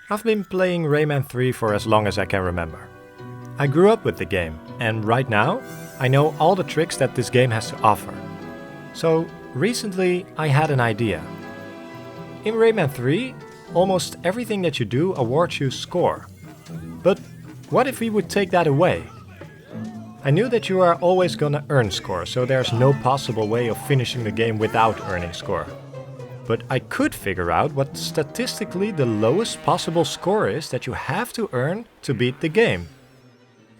I've been playing Rayman 3 for as long as I can remember. I grew up with the game, and right now, I know all the tricks that this game has to offer. So, recently, I had an idea. In Rayman 3, almost everything that you do awards you score. But what if we would take that away? I knew that you are always gonna earn score, so there's no possible way of finishing the game without earning score. But I could figure out what statistically the lowest possible score is that you have to earn to beat the game.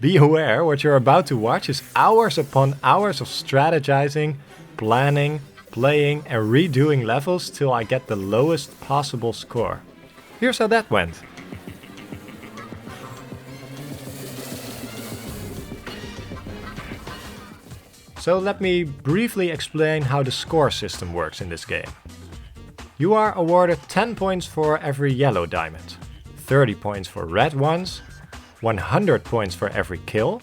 Be aware, what you're about to watch is hours upon hours of strategizing, planning, playing and redoing levels till I get the lowest possible score. Here's how that went. So let me briefly explain how the score system works in this game. You are awarded 10 points for every yellow diamond, 30 points for red ones, 100 points for every kill,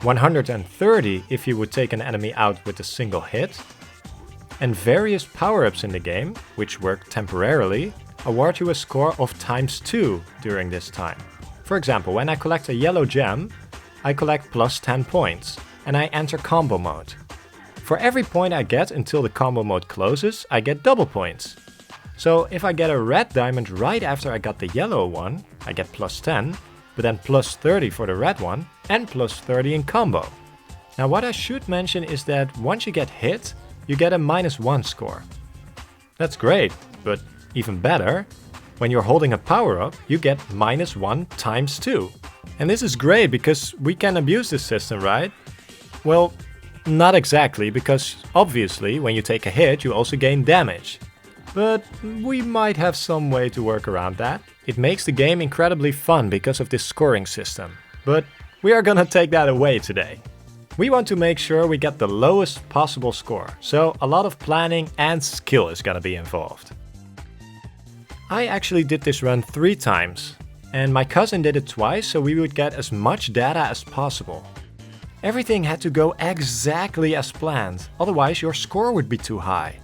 130 if you would take an enemy out with a single hit, and various power-ups in the game, which work temporarily, award you a score of ×2 during this time. For example, when I collect a yellow gem, I collect plus 10 points, and I enter combo mode. For every point I get until the combo mode closes, I get double points. So if I get a red diamond right after I got the yellow one, I get plus 10, but then plus 30 for the red one, and plus 30 in combo. Now what I should mention is that once you get hit, you get a -1 score. That's great, but even better, when you're holding a power-up, you get -1 ×2. And this is great because we can abuse this system, right? Well, not exactly, because obviously when you take a hit, you also gain damage. But we might have some way to work around that. It makes the game incredibly fun because of this scoring system. But we are gonna take that away today. We want to make sure we get the lowest possible score, so a lot of planning and skill is gonna be involved. I actually did this run 3 times, and my cousin did it twice so we would get as much data as possible. Everything had to go exactly as planned, otherwise your score would be too high.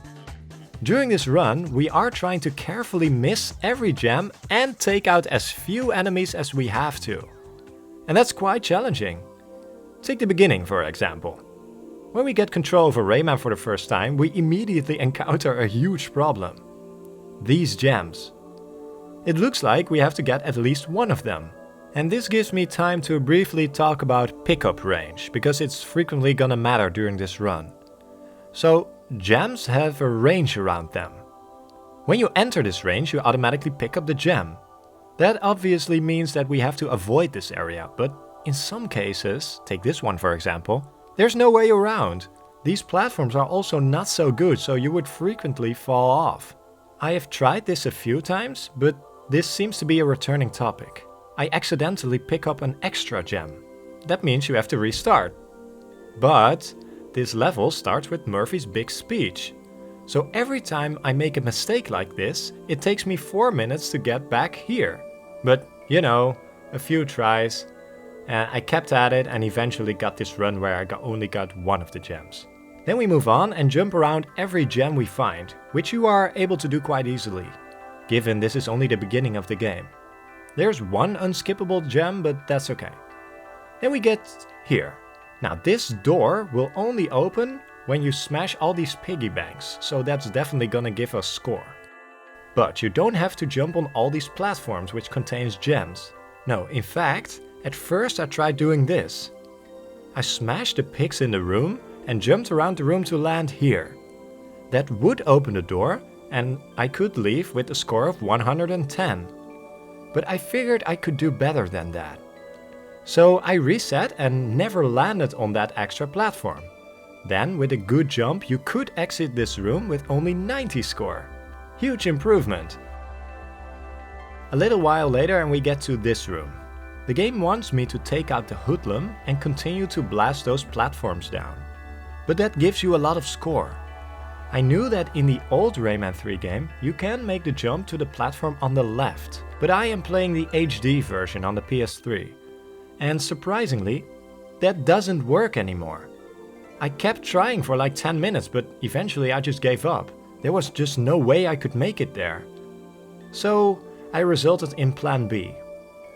During this run, we are trying to carefully miss every gem and take out as few enemies as we have to. And that's quite challenging. Take the beginning, for example. When we get control over Rayman for the first time, we immediately encounter a huge problem. These gems. It looks like we have to get at least one of them. And this gives me time to briefly talk about pickup range, because it's frequently gonna matter during this run. So, gems have a range around them. When you enter this range, you automatically pick up the gem. That obviously means that we have to avoid this area, but in some cases, take this one for example, there's no way around. These platforms are also not so good, so you would frequently fall off. I have tried this a few times, but this seems to be a returning topic. I accidentally pick up an extra gem. That means you have to restart. But this level starts with Murphy's big speech. So every time I make a mistake like this, it takes me 4 minutes to get back here. But, you know, a few tries. I kept at it and eventually got this run where I only got one of the gems. Then we move on and jump around every gem we find, which you are able to do quite easily, given this is only the beginning of the game. There's one unskippable gem, but that's okay. Then we get here. Now this door will only open when you smash all these piggy banks, so that's definitely gonna give us score. But you don't have to jump on all these platforms which contains gems. No, in fact, at first I tried doing this. I smashed the pigs in the room and jumped around the room to land here. That would open the door and I could leave with a score of 110. But I figured I could do better than that. So I reset and never landed on that extra platform. Then with a good jump you could exit this room with only 90 score. Huge improvement. A little while later and we get to this room. The game wants me to take out the hoodlum and continue to blast those platforms down. But that gives you a lot of score. I knew that in the old Rayman 3 game you can make the jump to the platform on the left, but I am playing the HD version on the PS3. And surprisingly, that doesn't work anymore. I kept trying for like 10 minutes, but eventually I just gave up. There was just no way I could make it there. So I resulted in plan B.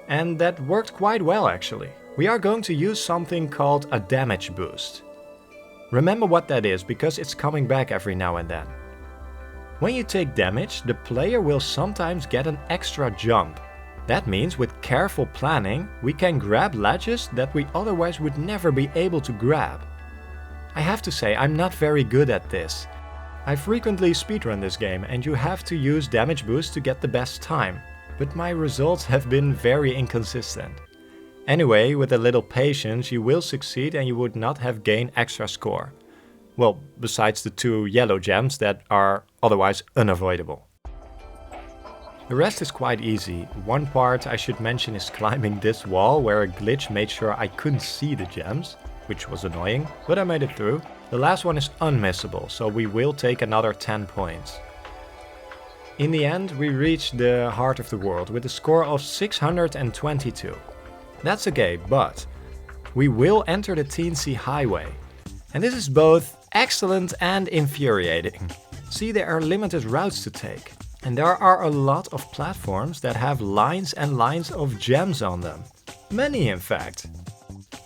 And that worked quite well actually. We are going to use something called a damage boost. Remember what that is because it's coming back every now and then. When you take damage, the player will sometimes get an extra jump. That means with careful planning, we can grab ledges that we otherwise would never be able to grab. I have to say, I'm not very good at this. I frequently speedrun this game and you have to use damage boost to get the best time, but my results have been very inconsistent. Anyway, with a little patience you will succeed and you would not have gained extra score. Well, besides the 2 yellow gems that are otherwise unavoidable. The rest is quite easy. One part I should mention is climbing this wall where a glitch made sure I couldn't see the gems, which was annoying, but I made it through. The last one is unmissable, so we will take another 10 points. In the end, we reached the heart of the world with a score of 622. That's okay, but we will enter the Tnc Highway. And this is both excellent and infuriating. See, there are limited routes to take. And there are a lot of platforms that have lines and lines of gems on them. Many, in fact.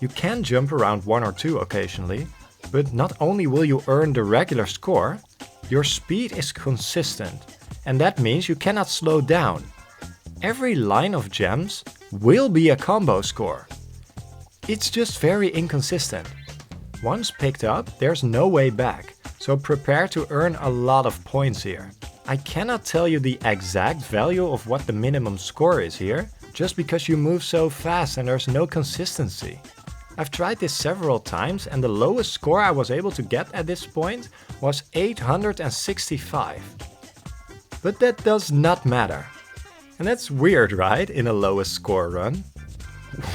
You can jump around 1 or 2 occasionally, but not only will you earn the regular score, your speed is consistent. And that means you cannot slow down. Every line of gems will be a combo score. It's just very inconsistent. Once picked up, there's no way back, so prepare to earn a lot of points here. I cannot tell you the exact value of what the minimum score is here, just because you move so fast and there's no consistency. I've tried this several times and the lowest score I was able to get at this point was 865. But that does not matter. And that's weird, right, in a lowest score run?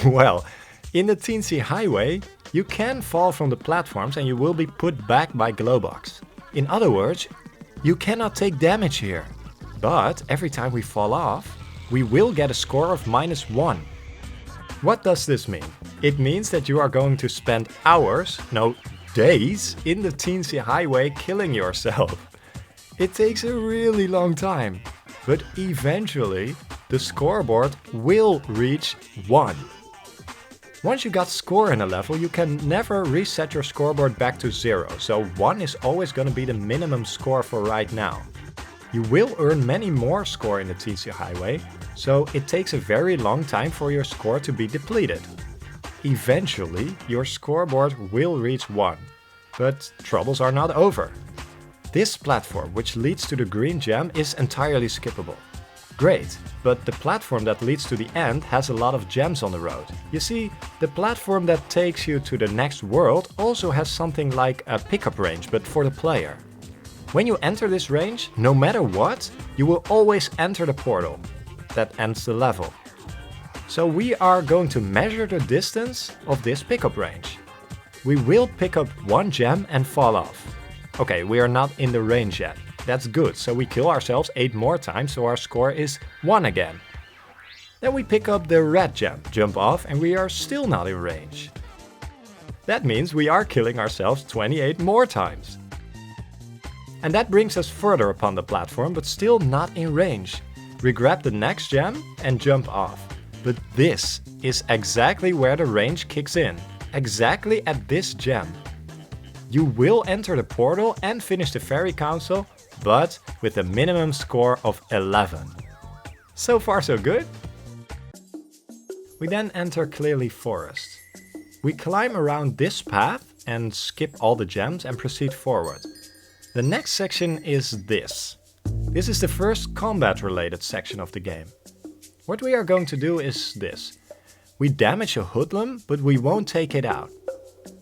Well, in the Teensy Highway, you can fall from the platforms and you will be put back by Glowbox. In other words, you cannot take damage here. But every time we fall off, we will get a score of -1. What does this mean? It means that you are going to spend hours, no, days, in the Teensy Highway killing yourself. It takes a really long time. But eventually, the scoreboard will reach 1. Once you got score in a level, you can never reset your scoreboard back to 0, so 1 is always going to be the minimum score for right now. You will earn many more score in the Teensy Highway, so it takes a very long time for your score to be depleted. Eventually, your scoreboard will reach 1, but troubles are not over. This platform, which leads to the green gem, is entirely skippable. Great, but the platform that leads to the end has a lot of gems on the road. You see, the platform that takes you to the next world also has something like a pickup range, but for the player. When you enter this range, no matter what, you will always enter the portal. That ends the level. So we are going to measure the distance of this pickup range. We will pick up 1 gem and fall off. Okay, we are not in the range yet. That's good, so we kill ourselves 8 more times, so our score is 1 again. Then we pick up the red gem, jump off, and we are still not in range. That means we are killing ourselves 28 more times. And that brings us further upon the platform, but still not in range. We grab the next gem and jump off. But this is exactly where the range kicks in. Exactly at this gem. You will enter the portal and finish the Fairy Council, but with a minimum score of 11. So far so good? We then enter Clearly Forest. We climb around this path and skip all the gems and proceed forward. The next section is this. This is the first combat related section of the game. What we are going to do is this. We damage a hoodlum, but we won't take it out.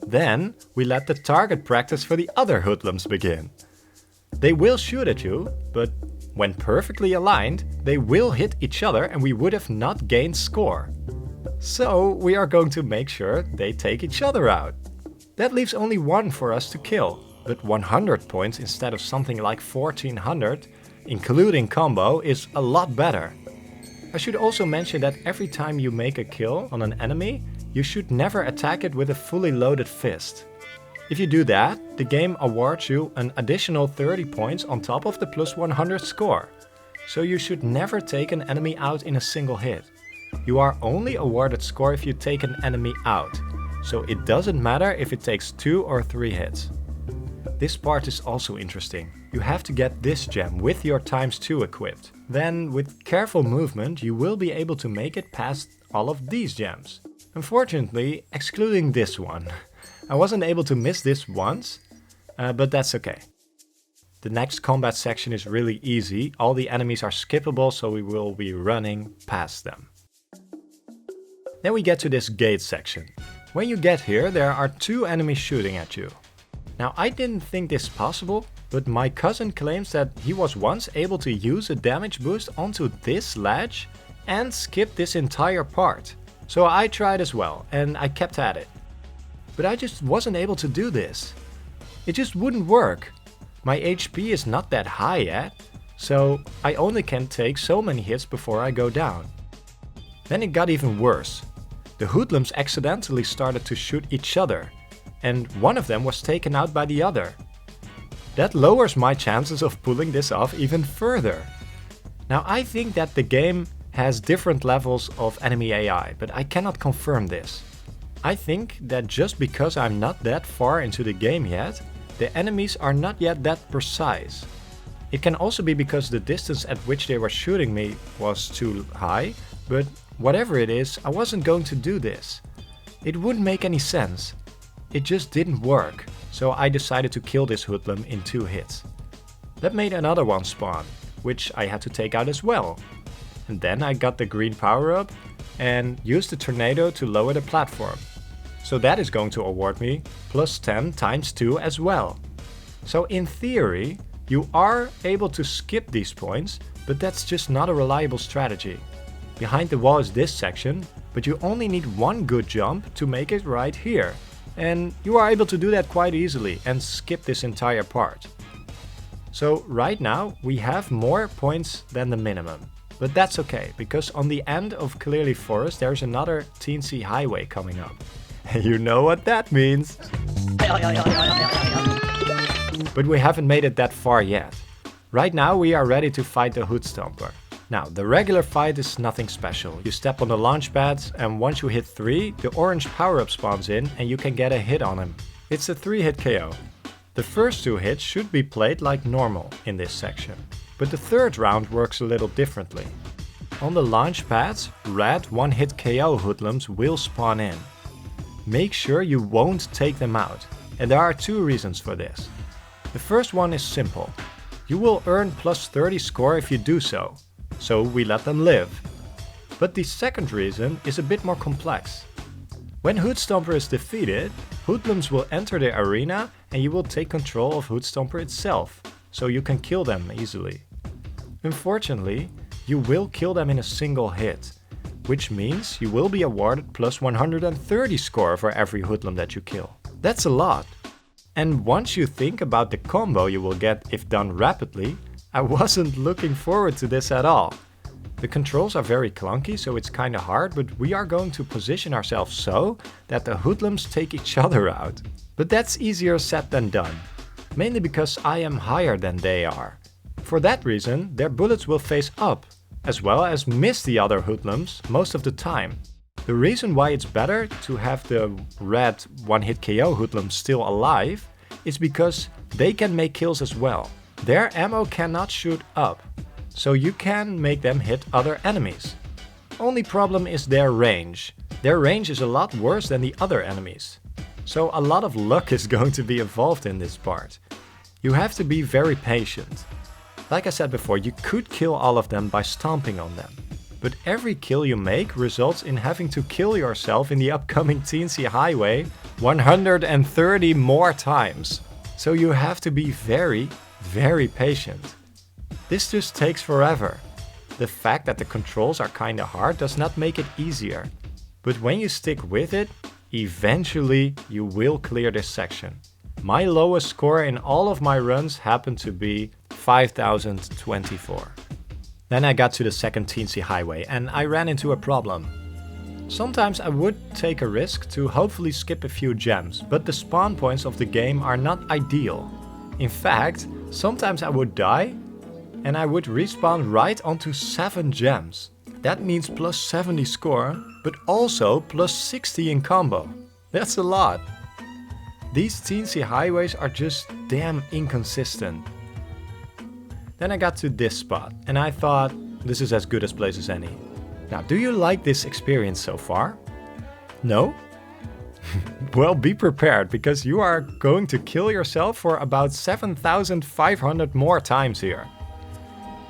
Then we let the target practice for the other hoodlums begin. They will shoot at you, but when perfectly aligned, they will hit each other and we would have not gained score. So we are going to make sure they take each other out. That leaves only 1 for us to kill, but 100 points instead of something like 1400, including combo, is a lot better. I should also mention that every time you make a kill on an enemy, you should never attack it with a fully loaded fist. If you do that, the game awards you an additional 30 points on top of the +100 score. so you should never take an enemy out in a single hit. You are only awarded score if you take an enemy out, so it doesn't matter if it takes 2 or 3 hits. This part is also interesting. You have to get this gem with your ×2 equipped. Then, with careful movement, you will be able to make it past all of these gems. Unfortunately, excluding this one. I wasn't able to miss this once, but that's okay. The next combat section is really easy. All the enemies are skippable, so we will be running past them. Then we get to this gate section. When you get here, there are 2 enemies shooting at you. Now, I didn't think this possible, but my cousin claims that he was once able to use a damage boost onto this ledge and skip this entire part. So I tried as well, and I kept at it. But I just wasn't able to do this. It just wouldn't work. My HP is not that high yet, so I only can take so many hits before I go down. Then it got even worse. The hoodlums accidentally started to shoot each other, and one of them was taken out by the other. That lowers my chances of pulling this off even further. Now, I think that the game has different levels of enemy AI, but I cannot confirm this. I think that just because I'm not that far into the game yet, the enemies are not yet that precise. It can also be because the distance at which they were shooting me was too high, but whatever it is, I wasn't going to do this. It wouldn't make any sense. It just didn't work, so I decided to kill this hoodlum in 2 hits. That made another one spawn, which I had to take out as well. And then I got the green power up and used the tornado to lower the platform. So that is going to award me +10 ×2 as well. So in theory, you are able to skip these points, but that's just not a reliable strategy. Behind the wall is this section, but you only need 1 good jump to make it right here. And you are able to do that quite easily and skip this entire part. So right now we have more points than the minimum. But that's okay, because on the end of Clearly Forest there's another Tnc Highway coming up. You know what that means. But we haven't made it that far yet. Right now we are ready to fight the Hood Stomper. Now, the regular fight is nothing special. You step on the launch pads and once you hit 3, the orange power-up spawns in and you can get a hit on him. It's a 3-hit KO. The first 2 hits should be played like normal in this section. But the third round works a little differently. On the launch pads, red 1-hit KO hoodlums will spawn in. Make sure you won't take them out. And there are 2 reasons for this. The first one is simple. You will earn +30 score if you do so. So we let them live. But the second reason is a bit more complex. When Hood Stomper is defeated, hoodlums will enter the arena and you will take control of Hood Stomper itself, so you can kill them easily. Unfortunately, you will kill them in a single hit, which means you will be awarded +130 score for every hoodlum that you kill. That's a lot. And once you think about the combo you will get if done rapidly, I wasn't looking forward to this at all. The controls are very clunky, so it's kinda hard, but we are going to position ourselves so that the hoodlums take each other out. But that's easier said than done, mainly because I am higher than they are. For that reason, their bullets will face up, as well as miss the other hoodlums most of the time. The reason why it's better to have the red 1-hit KO hoodlums still alive is because they can make kills as well. Their ammo cannot shoot up, so you can make them hit other enemies. Only problem is their range. Their range is a lot worse than the other enemies. So a lot of luck is going to be involved in this part. You have to be very patient. Like I said before, you could kill all of them by stomping on them. But every kill you make results in having to kill yourself in the upcoming Tnc Highway 130 more times. So you have to be very patient. This just takes forever. The fact that the controls are kinda hard does not make it easier. But when you stick with it, eventually you will clear this section. My lowest score in all of my runs happened to be 5024. Then I got to the second Teensy Highway and I ran into a problem. Sometimes I would take a risk to hopefully skip a few gems, but the spawn points of the game are not ideal. In fact, sometimes I would die and I would respawn right onto 7 gems. That means plus 70 score, but also plus 60 in combo. That's a lot. These Tnc highways are just damn inconsistent. Then I got to this spot, and I thought, this is as good a place as any. Now, do you like this experience so far? No? Well, be prepared, because you are going to kill yourself for about 7,500 more times here.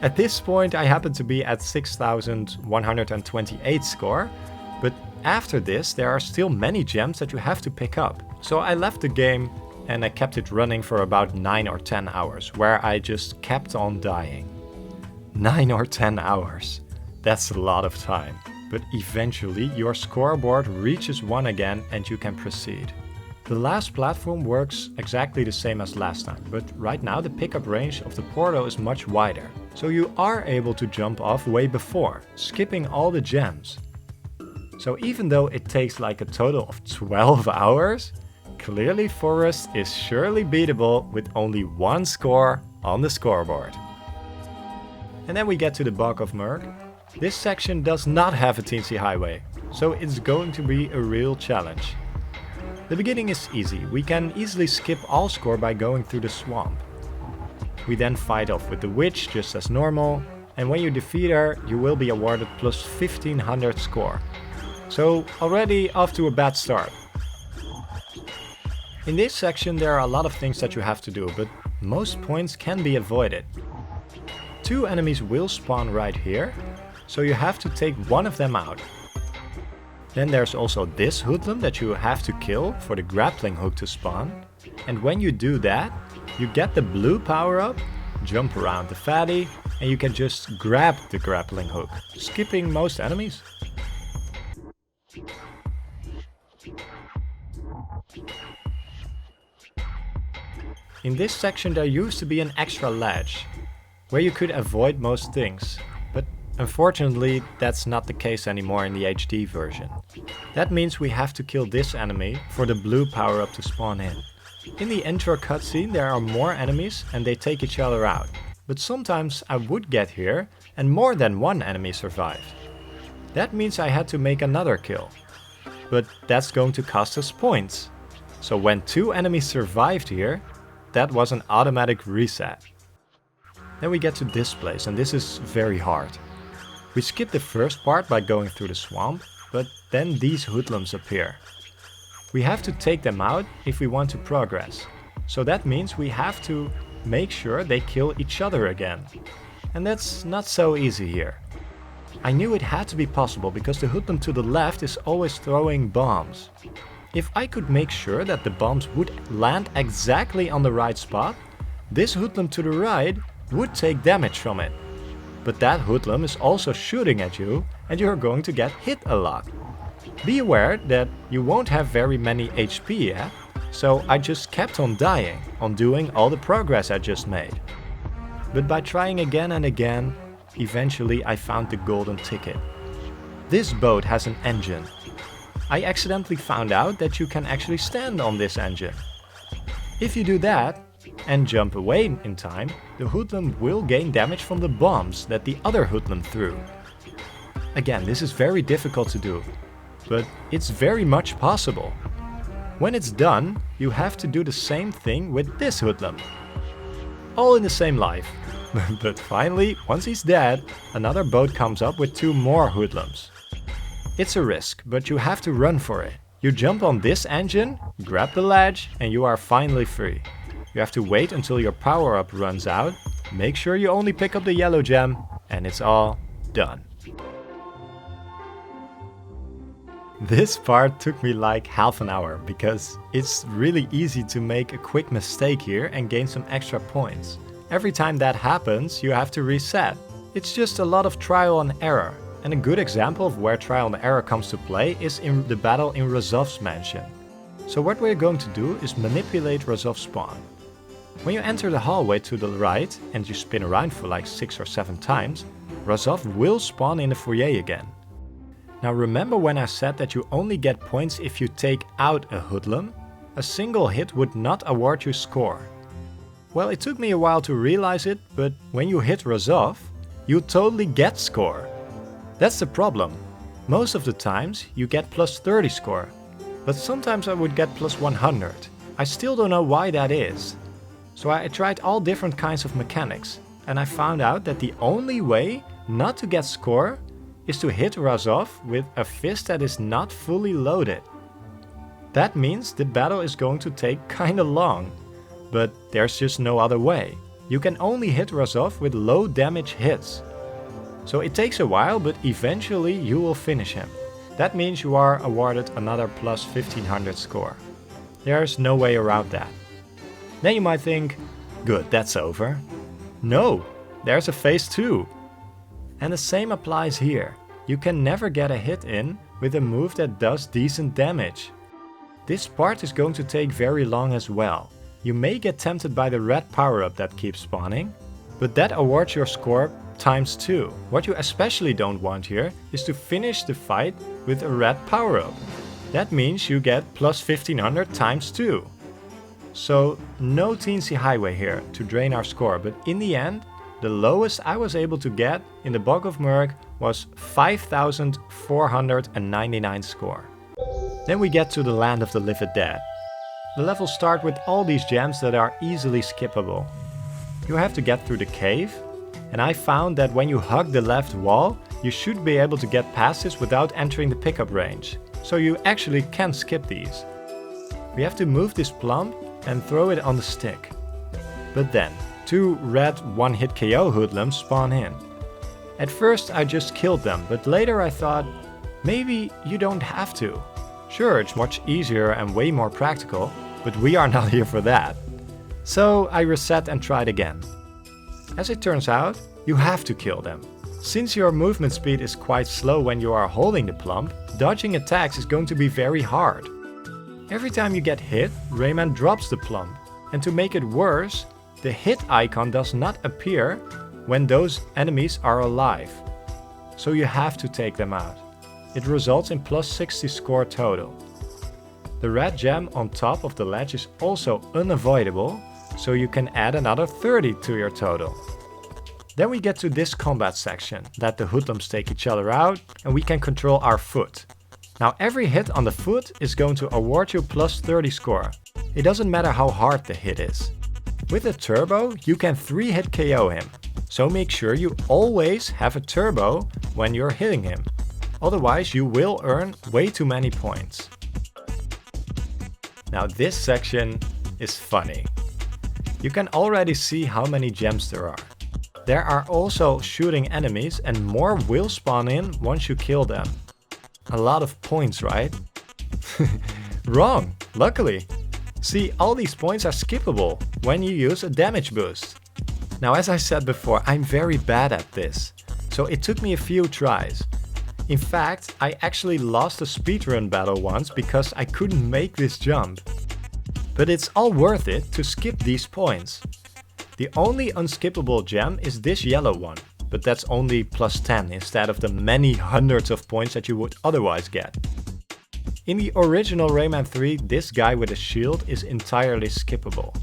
At this point I happen to be at 6,128 score, but after this there are still many gems that you have to pick up. So I left the game and I kept it running for about 9 or 10 hours, where I just kept on dying. 9 or 10 hours. That's a lot of time. But eventually your scoreboard reaches 1 again and you can proceed. The last platform works exactly the same as last time, but right now the pickup range of the portal is much wider. So you are able to jump off way before, skipping all the gems. So even though it takes like a total of 12 hours, clearly Forest is surely beatable with only 1 score on the scoreboard. And then we get to the Bog of Merc. This section does not have a Teensy Highway, so it's going to be a real challenge. The beginning is easy. We can easily skip all score by going through the swamp. We then fight off with the witch just as normal, and when you defeat her you will be awarded plus 1500 score. So already off to a bad start. In this section there are a lot of things that you have to do, but most points can be avoided. 2 enemies will spawn right here, so you have to take one of them out. Then there's also this hoodlum that you have to kill for the grappling hook to spawn. And when you do that, you get the blue power up, jump around the fatty, and you can just grab the grappling hook, skipping most enemies. In this section there used to be an extra ledge, where you could avoid most things. But unfortunately, that's not the case anymore in the HD version. That means we have to kill this enemy for the blue power-up to spawn in. In the intro cutscene there are more enemies and they take each other out. But sometimes I would get here and more than one enemy survived. That means I had to make another kill. But that's going to cost us points. So when 2 enemies survived here, that was an automatic reset. Then we get to this place, and this is very hard. We skip the first part by going through the swamp, but then these hoodlums appear. We have to take them out if we want to progress. So that means we have to make sure they kill each other again. And that's not so easy here. I knew it had to be possible because the hoodlum to the left is always throwing bombs. If I could make sure that the bombs would land exactly on the right spot, this hoodlum to the right would take damage from it. But that hoodlum is also shooting at you and you're going to get hit a lot. Be aware that you won't have very many HP yet, so I just kept on dying, undoing all the progress I just made. But by trying again and again, eventually I found the golden ticket. This boat has an engine. I accidentally found out that you can actually stand on this engine. If you do that, and jump away in time, the hoodlum will gain damage from the bombs that the other hoodlum threw. Again, this is very difficult to do, but it's very much possible. When it's done, you have to do the same thing with this hoodlum. All in the same life. But finally, once he's dead, another boat comes up with 2 more hoodlums. It's a risk, but you have to run for it. You jump on this engine, grab the ledge, and you are finally free. You have to wait until your power-up runs out, make sure you only pick up the yellow gem, and it's all done. This part took me like half an hour, because it's really easy to make a quick mistake here and gain some extra points. Every time that happens, you have to reset. It's just a lot of trial and error. And a good example of where trial and error comes to play is in the battle in Razov's mansion. So what we're going to do is manipulate Razov's spawn. When you enter the hallway to the right and you spin around for like 6 or 7 times, Razov will spawn in the foyer again. Now remember when I said that you only get points if you take out a hoodlum? A single hit would not award you score. Well, it took me a while to realize it, but when you hit Razov, you totally get score. That's the problem. Most of the times you get plus 30 score, but sometimes I would get plus 100. I still don't know why that is. So I tried all different kinds of mechanics, and I found out that the only way not to get score is to hit Razov with a fist that is not fully loaded. That means the battle is going to take kinda long, but there's just no other way. You can only hit Razov with low damage hits. So it takes a while, but eventually you will finish him. That means you are awarded another plus 1500 score. There's no way around that. Then you might think, good, that's over. No, there's a phase 2. And the same applies here. You can never get a hit in with a move that does decent damage. This part is going to take very long as well. You may get tempted by the red power-up that keeps spawning, but that awards your score times 2. What you especially don't want here is to finish the fight with a red power-up. That means you get plus 1500 times 2. So no Tnc Highway here to drain our score, but in the end, the lowest I was able to get in the Bog of Murk was 5499 score. Then we get to the Land of the Living Dead. The levels start with all these gems that are easily skippable. You have to get through the cave, and I found that when you hug the left wall, you should be able to get past this without entering the pickup range. So you actually can skip these. We have to move this plump and throw it on the stick. But then, 2 red one-hit KO hoodlums spawn in. At first I just killed them, but later I thought, maybe you don't have to. Sure, it's much easier and way more practical, but we are not here for that. So I reset and tried again. As it turns out, you have to kill them. Since your movement speed is quite slow when you are holding the plump, dodging attacks is going to be very hard. Every time you get hit, Rayman drops the plump, and to make it worse, the hit icon does not appear when those enemies are alive. So you have to take them out. It results in plus 60 score total. The red gem on top of the ledge is also unavoidable, so you can add another 30 to your total. Then we get to this combat section, that the hoodlums take each other out and we can control our foot. Now every hit on the foot is going to award you plus 30 score. It doesn't matter how hard the hit is. With a turbo you can 3-hit KO him, so make sure you always have a turbo when you're hitting him. Otherwise you will earn way too many points. Now this section is funny. You can already see how many gems there are. There are also shooting enemies and more will spawn in once you kill them. A lot of points, right? Wrong, luckily. See, all these points are skippable when you use a damage boost. Now as I said before, I'm very bad at this, so it took me a few tries. In fact, I actually lost a speedrun battle once because I couldn't make this jump. But it's all worth it to skip these points. The only unskippable gem is this yellow one, but that's only plus 10 instead of the many hundreds of points that you would otherwise get. In the original Rayman 3, this guy with a shield is entirely skippable.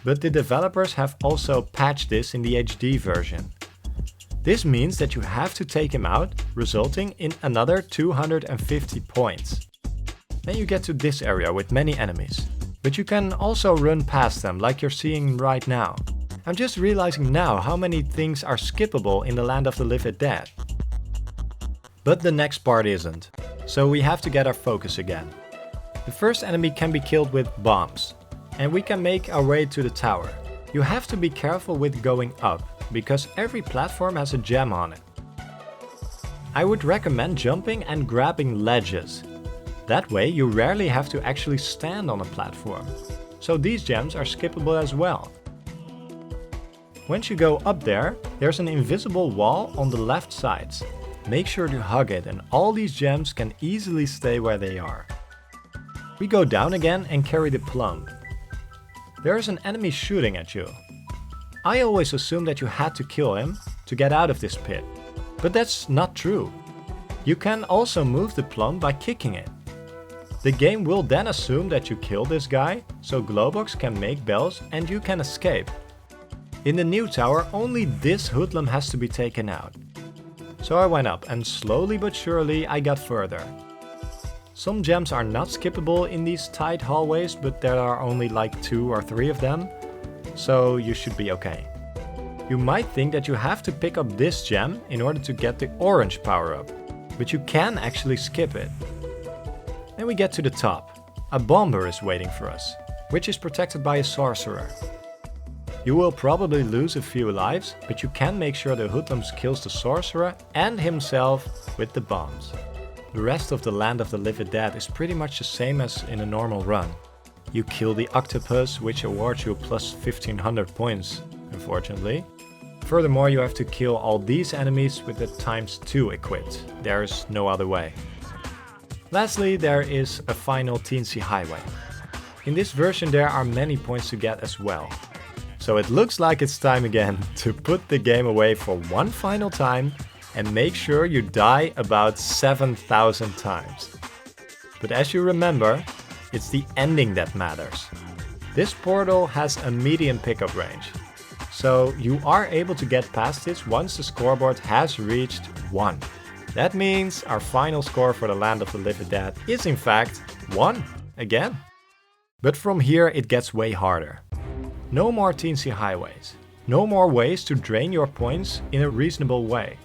But the developers have also patched this in the HD version. This means that you have to take him out, resulting in another 250 points. Then you get to this area with many enemies. But you can also run past them like you're seeing right now. I'm just realizing now how many things are skippable in the Land of the Living Dead. But the next part isn't, so we have to get our focus again. The first enemy can be killed with bombs, and we can make our way to the tower. You have to be careful with going up, because every platform has a gem on it. I would recommend jumping and grabbing ledges. That way you rarely have to actually stand on a platform. So these gems are skippable as well. Once you go up there, there's an invisible wall on the left sides. Make sure to hug it and all these gems can easily stay where they are. We go down again and carry the plump. There is an enemy shooting at you. I always assumed that you had to kill him to get out of this pit. But that's not true. You can also move the plump by kicking it. The game will then assume that you kill this guy, so Glowbox can make bells and you can escape. In the new tower, only this hoodlum has to be taken out. So I went up and slowly but surely I got further. Some gems are not skippable in these tight hallways, but there are only like 2 or 3 of them, so you should be okay. You might think that you have to pick up this gem in order to get the orange power up, but you can actually skip it. Then we get to the top. A bomber is waiting for us, which is protected by a sorcerer. You will probably lose a few lives, but you can make sure the hoodlum kills the sorcerer and himself with the bombs. The rest of the Land of the Living Dead is pretty much the same as in a normal run. You kill the octopus, which awards you plus 1500 points, unfortunately. Furthermore, you have to kill all these enemies with the ×2 equipped. There is no other way. Lastly, there is a final Tnc Highway. In this version there are many points to get as well. So it looks like it's time again to put the game away for one final time and make sure you die about 7,000 times. But as you remember, it's the ending that matters. This portal has a medium pickup range, so you are able to get past this once the scoreboard has reached 1. That means our final score for the Land of the Living Dead is in fact 1 again. But from here it gets way harder. No more Teensy Highways. No more ways to drain your points in a reasonable way.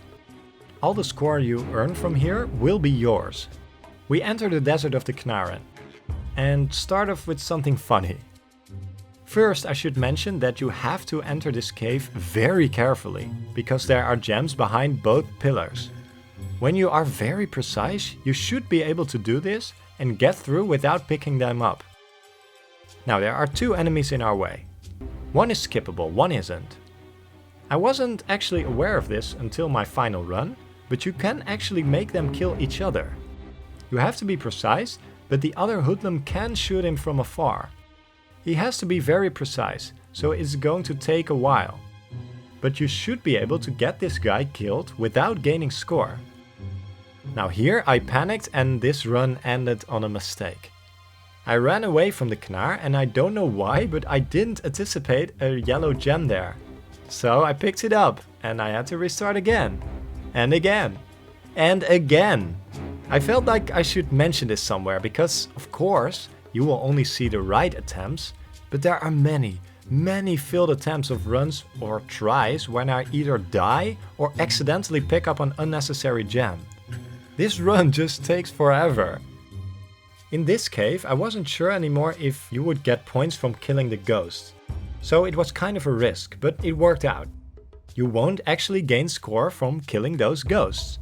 All the score you earn from here will be yours. We enter the desert of the Knarren and start off with something funny. First, I should mention that you have to enter this cave very carefully, because there are gems behind both pillars. When you are very precise, you should be able to do this and get through without picking them up. Now there are 2 enemies in our way. One is skippable, one isn't. I wasn't actually aware of this until my final run, but you can actually make them kill each other. You have to be precise, but the other hoodlum can shoot him from afar. He has to be very precise, so it's going to take a while. But you should be able to get this guy killed without gaining score. Now here I panicked and this run ended on a mistake. I ran away from the Knar and I don't know why, but I didn't anticipate a yellow gem there. So I picked it up and I had to restart again. And again. And again. I felt like I should mention this somewhere because, of course, you will only see the right attempts, but there are many failed attempts of runs or tries when I either die or accidentally pick up an unnecessary gem. This run just takes forever. In this cave, I wasn't sure anymore if you would get points from killing the ghosts. So it was kind of a risk, but it worked out. You won't actually gain score from killing those ghosts.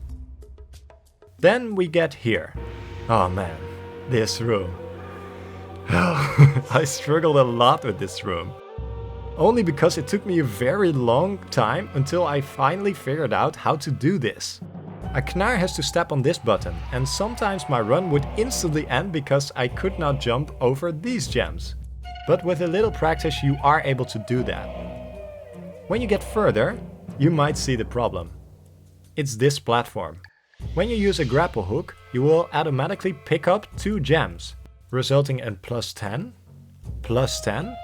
Then we get here. Oh man, this room. I struggled a lot with this room. Only because it took me a very long time until I finally figured out how to do this. A Knar has to step on this button, and sometimes my run would instantly end because I could not jump over these gems. But with a little practice you are able to do that. When you get further, you might see the problem. It's this platform. When you use a grapple hook, you will automatically pick up 2 gems, resulting in +10, +10,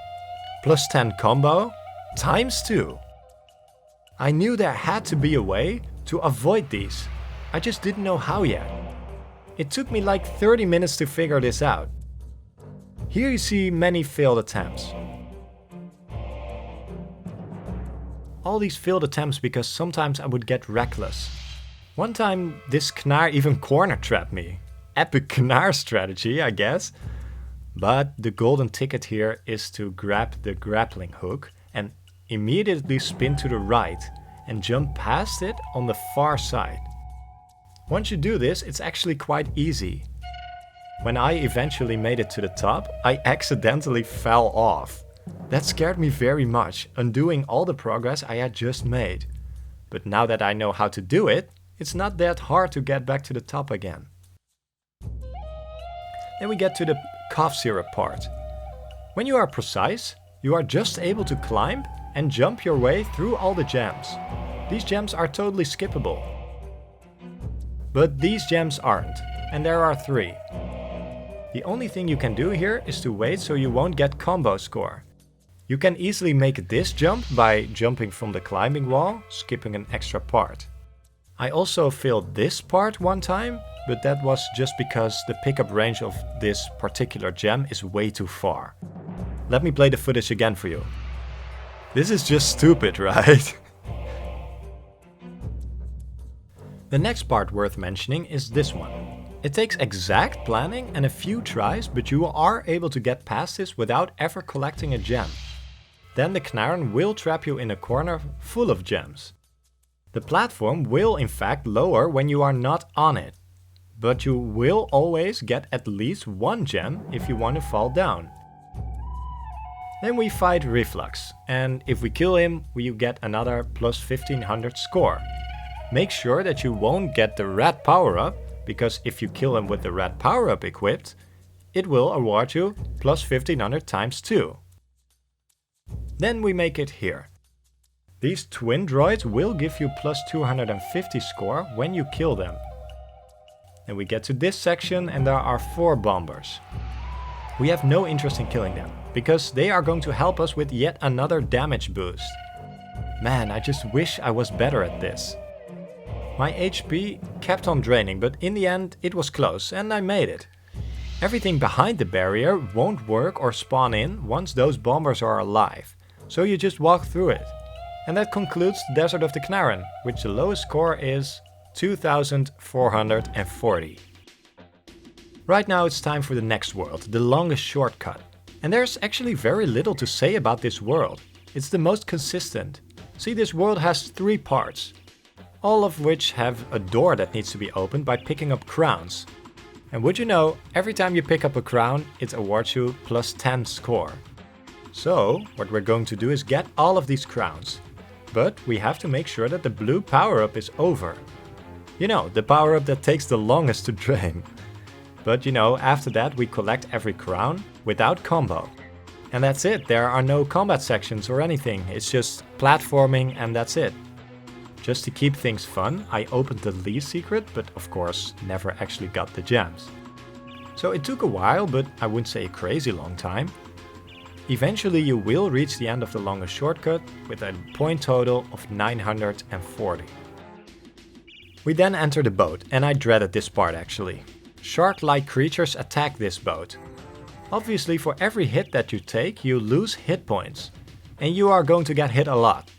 +10 combo, ×2. I knew there had to be a way to avoid these. I just didn't know how yet. It took me like 30 minutes to figure this out. Here you see many failed attempts. All these failed attempts because sometimes I would get reckless. One time this Knar even corner trapped me. Epic Knar strategy, I guess. But the golden ticket here is to grab the grappling hook and immediately spin to the right and jump past it on the far side. Once you do this, it's actually quite easy. When I eventually made it to the top, I accidentally fell off. That scared me very much, undoing all the progress I had just made. But now that I know how to do it, it's not that hard to get back to the top again. Then we get to the cough syrup part. When you are precise, you are just able to climb and jump your way through all the gems. These gems are totally skippable. But these gems aren't, and there are 3. The only thing you can do here is to wait so you won't get combo score. You can easily make this jump by jumping from the climbing wall, skipping an extra part. I also failed this part one time, but that was just because the pickup range of this particular gem is way too far. Let me play the footage again for you. This is just stupid, right? The next part worth mentioning is this one. It takes exact planning and a few tries, but you are able to get past this without ever collecting a gem. Then the Knarren will trap you in a corner full of gems. The platform will in fact lower when you are not on it, but you will always get at least one gem if you want to fall down. Then we fight Reflux, and if we kill him, we get another plus 1500 score. Make sure that you won't get the red power-up, because if you kill him with the red power-up equipped, it will award you plus 1500 times 2. Then we make it here. These twin droids will give you plus 250 score when you kill them. Then we get to this section and there are 4 bombers. We have no interest in killing them, because they are going to help us with yet another damage boost. Man, I just wish I was better at this. My HP kept on draining, but in the end it was close and I made it. Everything behind the barrier won't work or spawn in once those bombers are alive, so you just walk through it. And that concludes the Desert of the Knarren, which the lowest score is 2440. Right now it's time for the next world, the longest shortcut. And there's actually very little to say about this world. It's the most consistent. See, this world has 3 parts, all of which have a door that needs to be opened by picking up crowns. And would you know, every time you pick up a crown, it awards you plus 10 score. So, what we're going to do is get all of these crowns. But we have to make sure that the blue power-up is over. You know, the power-up that takes the longest to drain. But you know, after that we collect every crown without combo. And that's it, there are no combat sections or anything, it's just platforming and that's it. Just to keep things fun, I opened the least secret, but of course never actually got the gems. So it took a while, but I wouldn't say a crazy long time. Eventually you will reach the end of the longest shortcut with a point total of 940. We then enter the boat, and I dreaded this part actually. Shark-like creatures attack this boat. Obviously for every hit that you take, you lose hit points. And you are going to get hit a lot.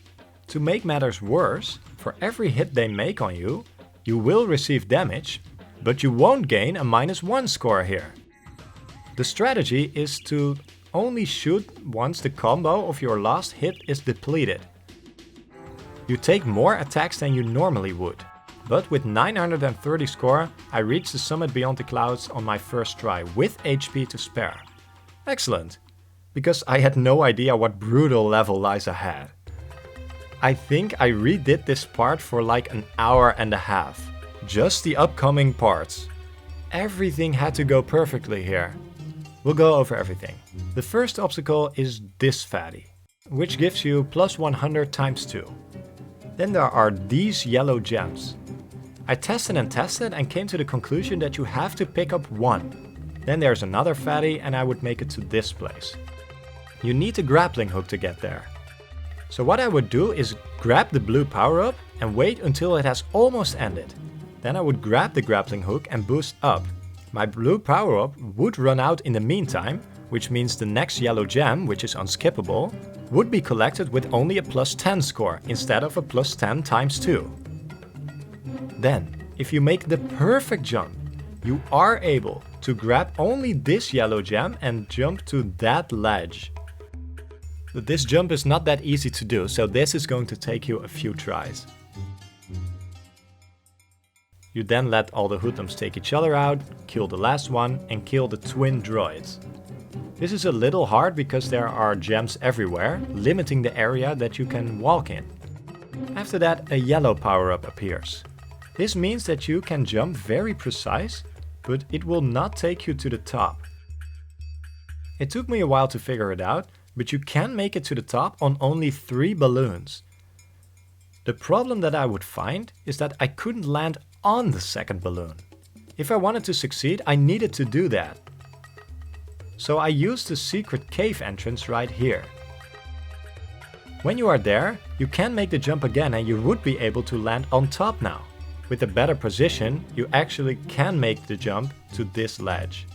To make matters worse, for every hit they make on you, you will receive damage, but you won't gain a -1 score here. The strategy is to only shoot once the combo of your last hit is depleted. You take more attacks than you normally would. But with 930 score, I reached the summit beyond the clouds on my first try with HP to spare. Excellent, because I had no idea what brutal level lies ahead. I think I redid this part for like an hour and a half. Just the upcoming parts. Everything had to go perfectly here. We'll go over everything. The first obstacle is this fatty, which gives you plus 100 times 2. Then there are these yellow gems. I tested and tested and came to the conclusion that you have to pick up 1. Then there's another fatty and I would make it to this place. You need a grappling hook to get there. So what I would do is grab the blue power-up and wait until it has almost ended. Then I would grab the grappling hook and boost up. My blue power-up would run out in the meantime, which means the next yellow gem, which is unskippable, would be collected with only a plus 10 score instead of a plus 10 times 2. Then, if you make the perfect jump, you are able to grab only this yellow gem and jump to that ledge. But this jump is not that easy to do, so this is going to take you a few tries. You then let all the hoodlums take each other out, kill the last one and kill the twin droids. This is a little hard because there are gems everywhere, limiting the area that you can walk in. After that, a yellow power-up appears. This means that you can jump very precise, but it will not take you to the top. It took me a while to figure it out, but you can make it to the top on only 3 balloons. The problem that I would find is that I couldn't land on the second balloon. If I wanted to succeed, I needed to do that. so I used the secret cave entrance right here. When you are there, you can make the jump again and you would be able to land on top now. With a better position, you actually can make the jump to this ledge.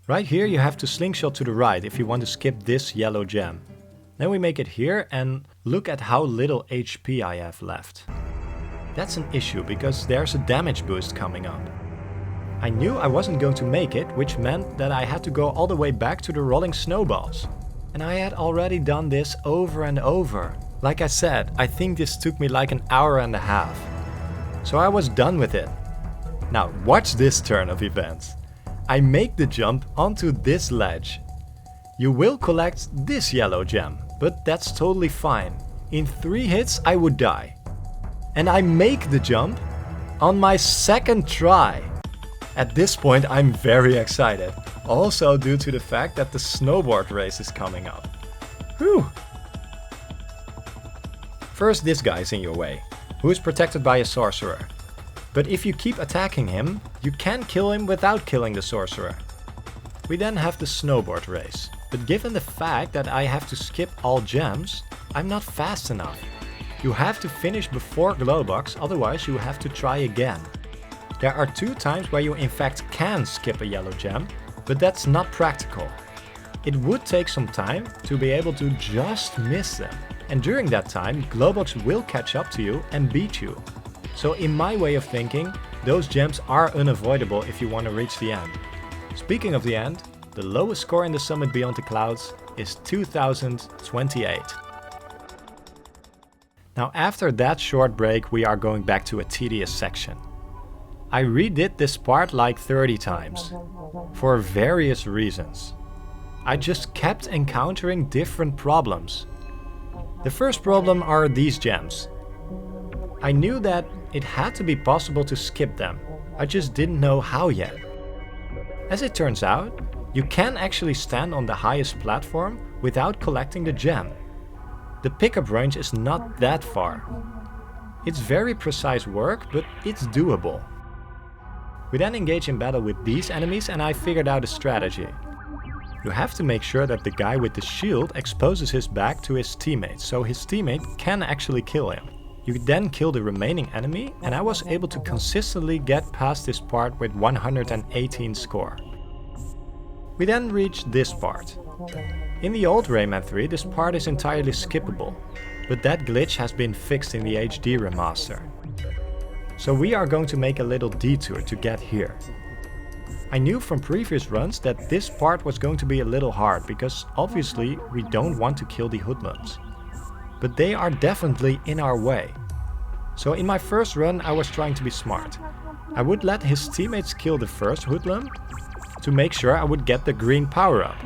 Right here you have to slingshot to the right if you want to skip this yellow gem. Then we make it here and look at how little HP I have left. That's an issue because there's a damage boost coming up. I knew I wasn't going to make it, which meant that I had to go all the way back to the rolling snowballs. And I had already done this over and over. Like I said, I think this took me like an hour and a half. So I was done with it. Now watch this turn of events. I make the jump onto this ledge. You will collect this yellow gem, but that's totally fine. In 3 hits I would die. And I make the jump on my second try. At this point I'm very excited. Also due to the fact that the snowboard race is coming up. Whew! First, this guy is in your way, who is protected by a sorcerer. But if you keep attacking him, you can kill him without killing the sorcerer. We then have the snowboard race. But given the fact that I have to skip all gems, I'm not fast enough. You have to finish before Glowbox, otherwise you have to try again. There are 2 times where you in fact can skip a yellow gem, but that's not practical. It would take some time to be able to just miss them. And during that time, Glowbox will catch up to you and beat you. So in my way of thinking, those gems are unavoidable if you want to reach the end. Speaking of the end, the lowest score in the Summit Beyond the Clouds is 2028. Now after that short break, we are going back to a tedious section. I redid this part like 30 times, for various reasons. I just kept encountering different problems. The first problem are these gems. I knew that it had to be possible to skip them, I just didn't know how yet. As it turns out, you can actually stand on the highest platform without collecting the gem. The pickup range is not that far. It's very precise work, but it's doable. We then engage in battle with these enemies and I figured out a strategy. You have to make sure that the guy with the shield exposes his back to his teammate, so his teammate can actually kill him. You then kill the remaining enemy and I was able to consistently get past this part with 118 score. We then reach this part. In the old Rayman 3 this part is entirely skippable, but that glitch has been fixed in the HD remaster. So we are going to make a little detour to get here. I knew from previous runs that this part was going to be a little hard because obviously we don't want to kill the hoodlums. But they are definitely in our way. So in my first run I was trying to be smart. I would let his teammates kill the first hoodlum to make sure I would get the green power up.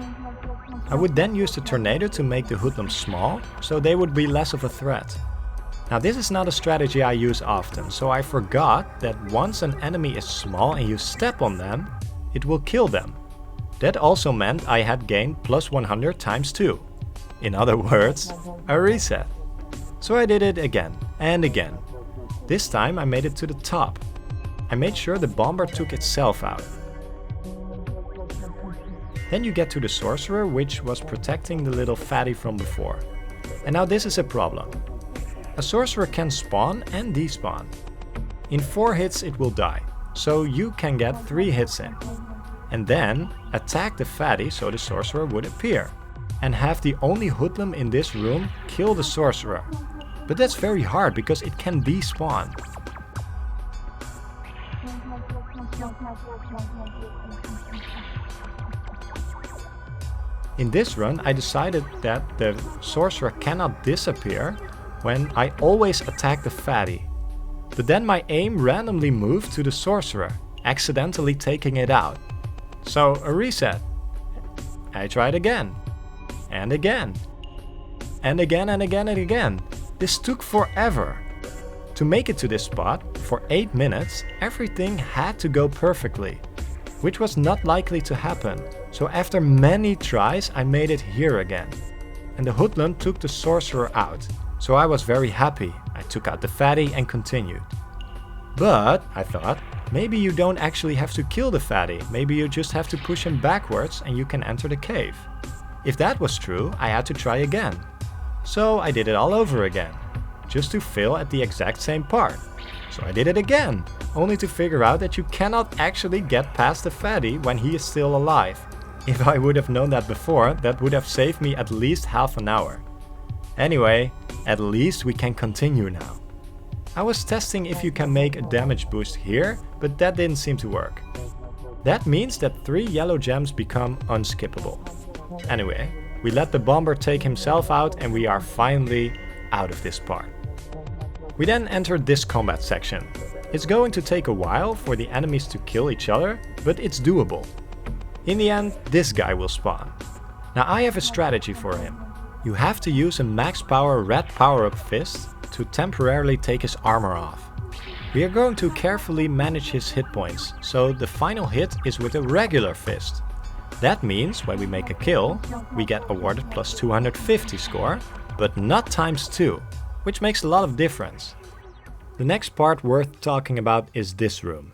I would then use the tornado to make the hoodlums small, so they would be less of a threat. Now this is not a strategy I use often, so I forgot that once an enemy is small and you step on them, it will kill them. That also meant I had gained plus 100 times 2. In other words, a reset. So I did it again and again. This time I made it to the top. I made sure the bomber took itself out. Then you get to the sorcerer, which was protecting the little fatty from before. And now this is a problem. A sorcerer can spawn and despawn. In 4 hits it will die, so you can get 3 hits in. And then attack the fatty so the sorcerer would appear. And have the only hoodlum in this room kill the sorcerer. But that's very hard because it can despawn. In this run I decided that the sorcerer cannot disappear when I always attack the fatty. But then my aim randomly moved to the sorcerer, accidentally taking it out. So a reset. I tried again. And again. And again and again and again. This took forever. To make it to this spot, for 8 minutes, everything had to go perfectly. Which was not likely to happen. So after many tries I made it here again. And the hoodlum took the sorcerer out. So I was very happy. I took out the fatty and continued. But, I thought, Maybe you don't actually have to kill the fatty, maybe you just have to push him backwards and you can enter the cave. If that was true, I had to try again. So I did it all over again, just to fail at the exact same part. So I did it again, only to figure out that you cannot actually get past the fatty when he is still alive. If I would have known that before, that would have saved me at least half an hour. Anyway, at least we can continue now. I was testing if you can make a damage boost here, but that didn't seem to work. That means that 3 yellow gems become unskippable. Anyway, we let the bomber take himself out and we are finally out of this part. We then entered this combat section. It's going to take a while for the enemies to kill each other, but it's doable. In the end, this guy will spawn. Now I have a strategy for him. You have to use a max power red power-up fist to temporarily take his armor off. We are going to carefully manage his hit points, so the final hit is with a regular fist. That means when we make a kill, we get awarded plus 250 score, but not times 2, which makes a lot of difference. The next part worth talking about is this room.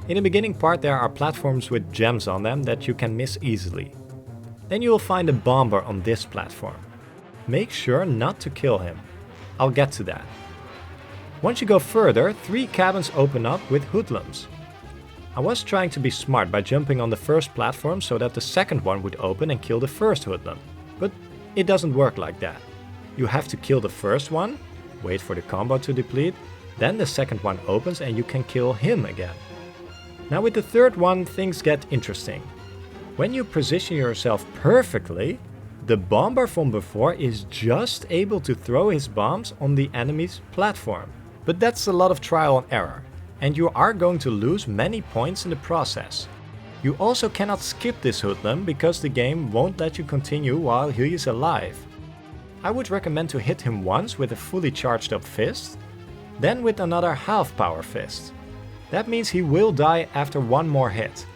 In the beginning part there are platforms with gems on them that you can miss easily. Then you will find a bomber on this platform. Make sure not to kill him. I'll get to that. Once you go further, 3 cabins open up with hoodlums. I was trying to be smart by jumping on the first platform so that the second one would open and kill the first hoodlum. But it doesn't work like that. You have to kill the first one, wait for the combo to deplete, then the second one opens and you can kill him again. Now with the third one, things get interesting. When you position yourself perfectly, the bomber from before is just able to throw his bombs on the enemy's platform. But that's a lot of trial and error, and you are going to lose many points in the process. You also cannot skip this hoodlum because the game won't let you continue while he is alive. I would recommend to hit him once with a fully charged up fist, then with another half power fist. That means he will die after one more hit.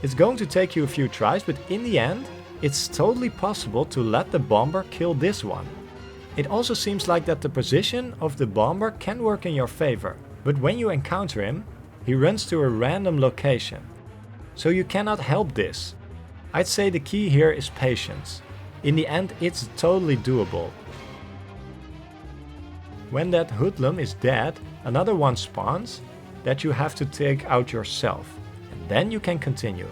It's going to take you a few tries, but in the end, it's totally possible to let the bomber kill this one. It also seems like that the position of the bomber can work in your favor, but when you encounter him, he runs to a random location. So you cannot help this. I'd say the key here is patience. In the end, it's totally doable. When that hoodlum is dead, another one spawns that you have to take out yourself, and then you can continue.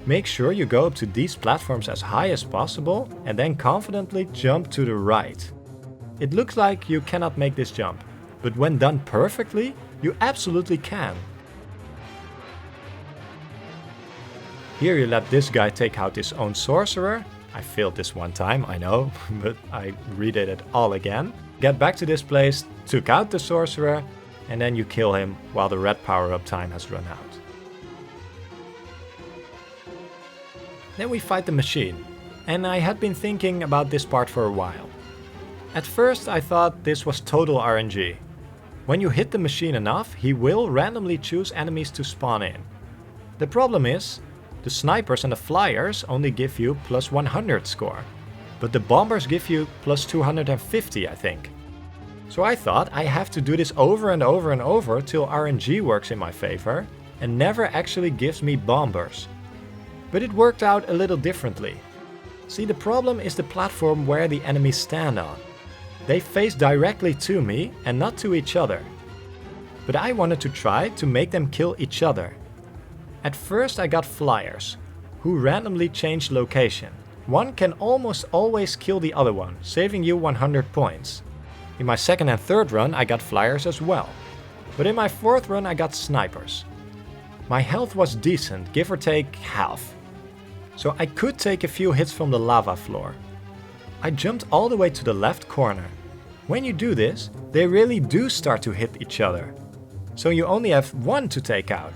Make sure you go up to these platforms as high as possible and then confidently jump to the right. It looks like you cannot make this jump, but when done perfectly, you absolutely can. Here you let this guy take out his own sorcerer. I failed this one time, I know, but I redid it all again. Get back to this place, took out the sorcerer, and then you kill him while the red power-up time has run out. Then we fight the machine, and I had been thinking about this part for a while. At first I thought this was total RNG. When you hit the machine enough, he will randomly choose enemies to spawn in. The problem is, the snipers and the flyers only give you plus 100 score, but the bombers give you plus 250, I think. So I thought I have to do this over and over and over till RNG works in my favor and never actually gives me bombers. But it worked out a little differently. See, the problem is the platform where the enemies stand on. They face directly to me and not to each other. But I wanted to try to make them kill each other. At first I got flyers, who randomly change location. One can almost always kill the other one, saving you 100 points. In my second and third run I got flyers as well. But in my fourth run I got snipers. My health was decent, give or take half. So I could take a few hits from the lava floor. I jumped all the way to the left corner. When you do this, they really do start to hit each other. So you only have one to take out.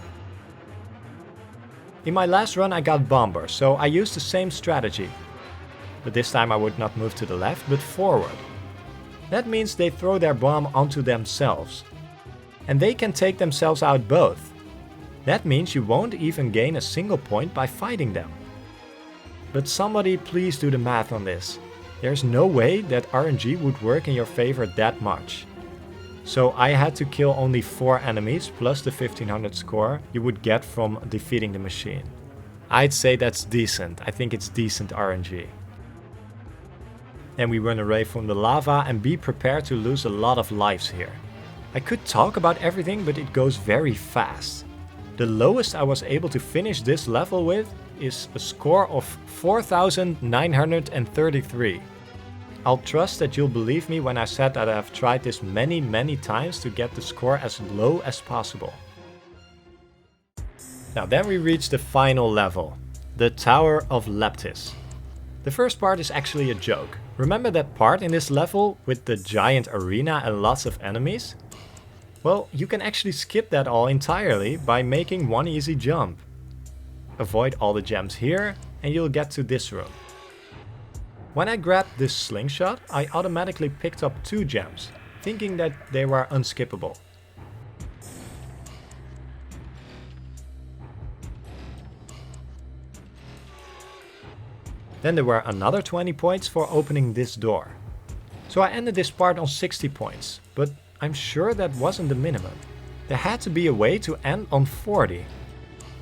In my last run I got bombers, so I used the same strategy. But this time I would not move to the left, but forward. That means they throw their bomb onto themselves. And they can take themselves out both. That means you won't even gain a single point by fighting them. But somebody please do the math on this. There's no way that RNG would work in your favor that much. So I had to kill only 4 enemies plus the 1500 score you would get from defeating the machine. I'd say that's decent. I think it's decent RNG. Then we run away from the lava and be prepared to lose a lot of lives here. I could talk about everything, but it goes very fast. The lowest I was able to finish this level with is a score of 4,933. I'll trust that you'll believe me when I said that I've tried this many times to get the score as low as possible. Now then we reach the final level, the Tower of Leptis. The first part is actually a joke. Remember that part in this level with the giant arena and lots of enemies? Well, you can actually skip that all entirely by making one easy jump. Avoid all the gems here and you'll get to this room. When I grabbed this slingshot, I automatically picked up 2 gems, thinking that they were unskippable. Then there were another 20 points for opening this door. So I ended this part on 60 points, but I'm sure that wasn't the minimum. There had to be a way to end on 40.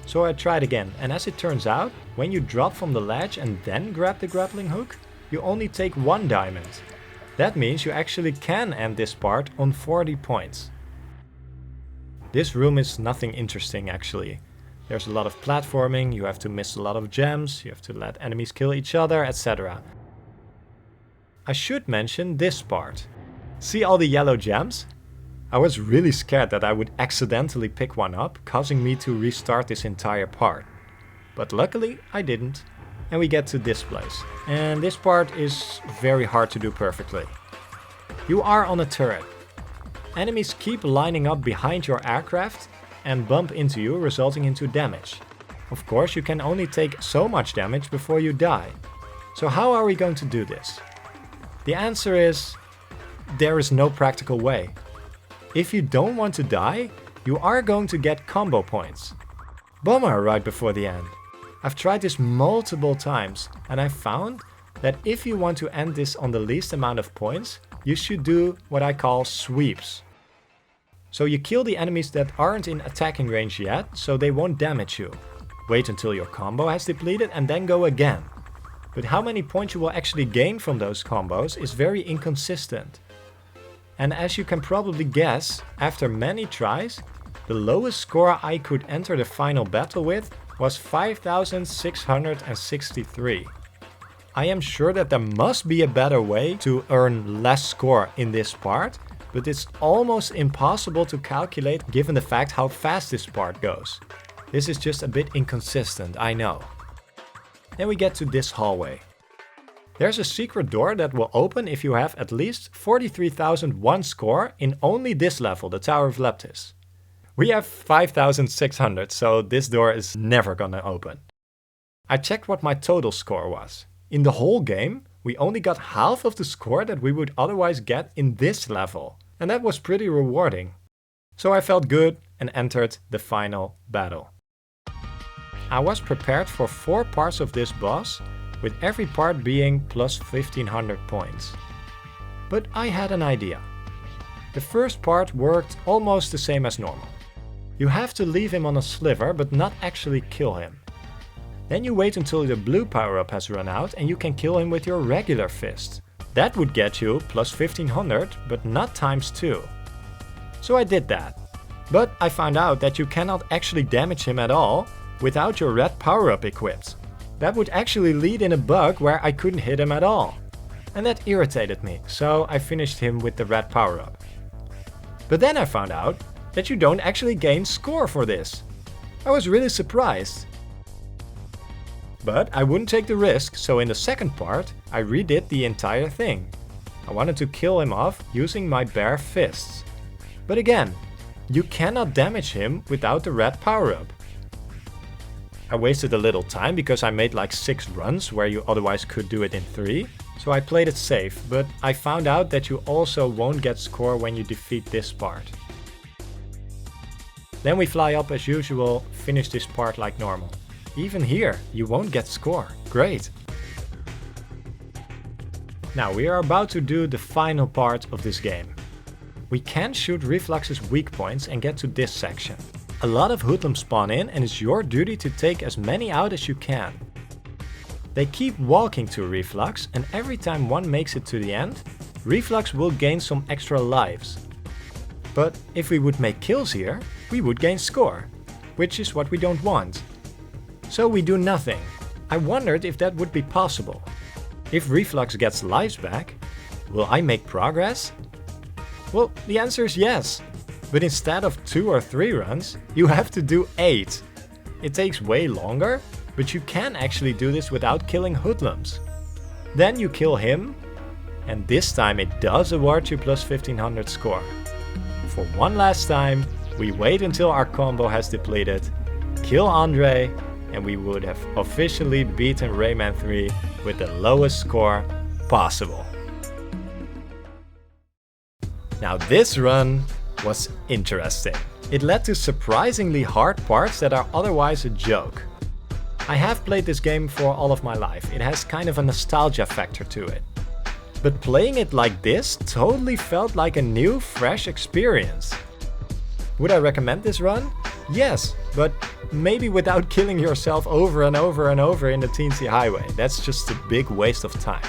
So I tried again, and as it turns out, when you drop from the ledge and then grab the grappling hook, you only take 1 diamond. That means you actually can end this part on 40 points. This room is nothing interesting actually. There's a lot of platforming, you have to miss a lot of gems, you have to let enemies kill each other, etc. I should mention this part. See all the yellow gems? I was really scared that I would accidentally pick one up, causing me to restart this entire part. But luckily I didn't. And we get to this place. And this part is very hard to do perfectly. You are on a turret. Enemies keep lining up behind your aircraft and bump into you, resulting into damage. Of course, you can only take so much damage before you die. So how are we going to do this? The answer is, there is no practical way. If you don't want to die, you are going to get combo points. Bummer right before the end. I've tried this multiple times and I found that if you want to end this on the least amount of points, you should do what I call sweeps. So you kill the enemies that aren't in attacking range yet, so they won't damage you. Wait until your combo has depleted and then go again. But how many points you will actually gain from those combos is very inconsistent. And as you can probably guess, after many tries, the lowest score I could enter the final battle with was 5,663. I am sure that there must be a better way to earn less score in this part, but it's almost impossible to calculate given the fact how fast this part goes. This is just a bit inconsistent, I know. Then we get to this hallway. There's a secret door that will open if you have at least 43,001 score in only this level, the Tower of Leptis. We have 5,600, so this door is never gonna open. I checked what my total score was. In the whole game, we only got half of the score that we would otherwise get in this level. And that was pretty rewarding. So I felt good and entered the final battle. I was prepared for 4 parts of this boss, with every part being plus 1500 points. But I had an idea. The first part worked almost the same as normal. You have to leave him on a sliver but not actually kill him. Then you wait until the blue power-up has run out and you can kill him with your regular fist. That would get you plus 1500 but not times 2. So I did that. But I found out that you cannot actually damage him at all without your red power-up equipped. That would actually lead in a bug where I couldn't hit him at all. And that irritated me, so I finished him with the red power-up. But then I found out that you don't actually gain score for this. I was really surprised. But I wouldn't take the risk, so in the second part, I redid the entire thing. I wanted to kill him off using my bare fists. But again, you cannot damage him without the red power-up. I wasted a little time because I made like 6 runs where you otherwise could do it in 3. So I played it safe, but I found out that you also won't get score when you defeat this part. Then we fly up as usual, finish this part like normal. Even here, you won't get score. Great! Now we are about to do the final part of this game. we can shoot Reflux's weak points and get to this section. A lot of hoodlums spawn in and it's your duty to take as many out as you can. They keep walking to Reflux, and every time one makes it to the end, Reflux will gain some extra lives. But if we would make kills here, we would gain score, which is what we don't want. So we do nothing. I wondered if that would be possible. If Reflux gets lives back, will I make progress? Well, the answer is yes. But instead of 2 or 3 runs, you have to do 8. It takes way longer, but you can actually do this without killing hoodlums. Then you kill him, and this time it does award you plus 1500 score. For one last time, we wait until our combo has depleted, kill Andre, and we would have officially beaten Rayman 3 with the lowest score possible. Now this run was interesting. It led to surprisingly hard parts that are otherwise a joke. I have played this game for all of my life. It has kind of a nostalgia factor to it. But playing it like this totally felt like a new, fresh experience. Would I recommend this run? Yes, but maybe without killing yourself over and over and over in the Tnc Highway. That's just a big waste of time.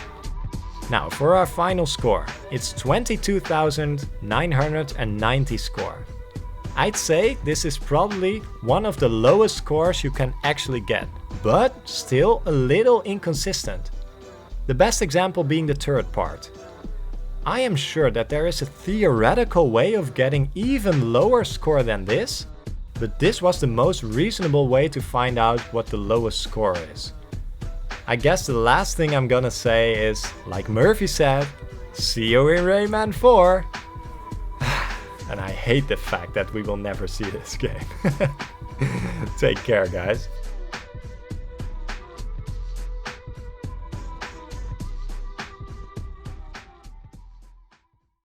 Now for our final score, it's 22,990 score. I'd say this is probably one of the lowest scores you can actually get, but still a little inconsistent. The best example being the turret part. I am sure that there is a theoretical way of getting even lower score than this, but this was the most reasonable way to find out what the lowest score is. I guess the last thing I'm gonna say is, like Murphy said, see you in Rayman 4! And I hate the fact that we will never see this game. Take care, guys.